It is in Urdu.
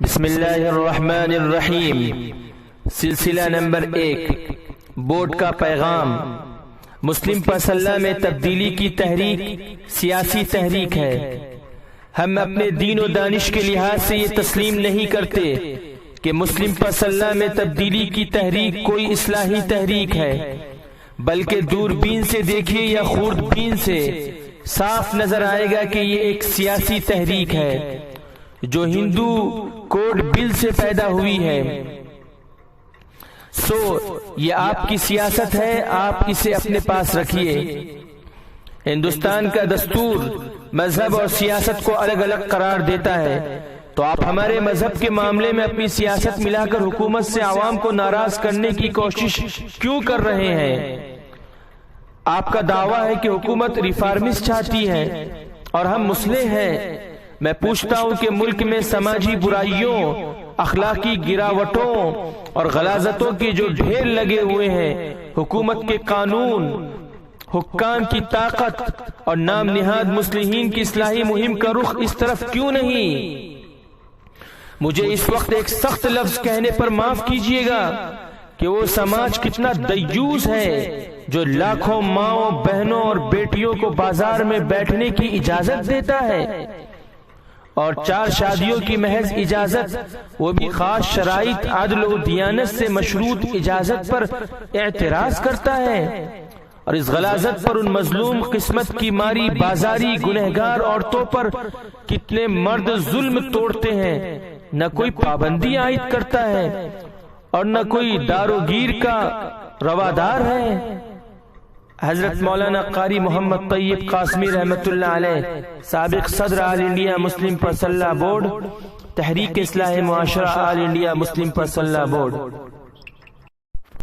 بسم اللہ الرحمن الرحیم، سلسلہ نمبر 1، بورڈ کا پیغام۔ مسلم پسندہ میں تبدیلی کی تحریک سیاسی تحریک ہے۔ ہم اپنے دین و دانش کے لحاظ سے یہ تسلیم نہیں کرتے کہ مسلم پسندہ میں تبدیلی کی تحریک کوئی اصلاحی تحریک ہے، بلکہ دوربین سے دیکھیے یا خوردبین سے صاف نظر آئے گا کہ یہ ایک سیاسی تحریک ہے جو ہندو کوڈ بل سے پیدا ہوئی ہے۔ یہ آپ کی سیاست ہے، آپ اسے اپنے پاس رکھیے۔ ہندوستان کا دستور مذہب اور سیاست کو الگ الگ قرار دیتا ہے، تو آپ ہمارے مذہب کے معاملے میں اپنی سیاست ملا کر حکومت سے عوام کو ناراض کرنے کی کوشش کیوں کر رہے ہیں؟ آپ کا دعویٰ ہے کہ حکومت ریفارمسٹ چاہتی ہے اور ہم مصلح ہیں۔ میں پوچھتا ہوں کہ ملک میں سماجی برائیوں، اخلاقی گراوٹوں اور غلاظتوں کے جو ڈھیر لگے ہوئے ہیں، حکومت کے قانون، حکام کی طاقت اور نام نہاد مصلحین کی اصلاحی مہم کا رخ اس طرف کیوں نہیں؟ مجھے اس وقت ایک سخت لفظ کہنے پر معاف کیجیے گا کہ وہ سماج کتنا دیوس ہے جو لاکھوں ماؤں، بہنوں اور بیٹیوں کو بازار میں بیٹھنے کی اجازت دیتا ہے اور 4 شادیوں کی محض اجازت، وہ بھی خاص شرائط، عدل و دیانت سے مشروط اجازت پر اعتراض کرتا ہے، اور اس غلاظت پر ان مظلوم قسمت کی ماری بازاری گنہگار عورتوں پر کتنے مرد ظلم توڑتے ہیں۔ نہ کوئی پابندی عائد کرتا ہے اور نہ کوئی داروگیر کا روادار ہے۔ حضرت مولانا قاری محمد طیب قاسمی رحمۃ اللہ علیہ، سابق صدر آل انڈیا مسلم پسندہ بورڈ، تحریک اصلاح معاشرہ آل انڈیا مسلم پسندہ بورڈ۔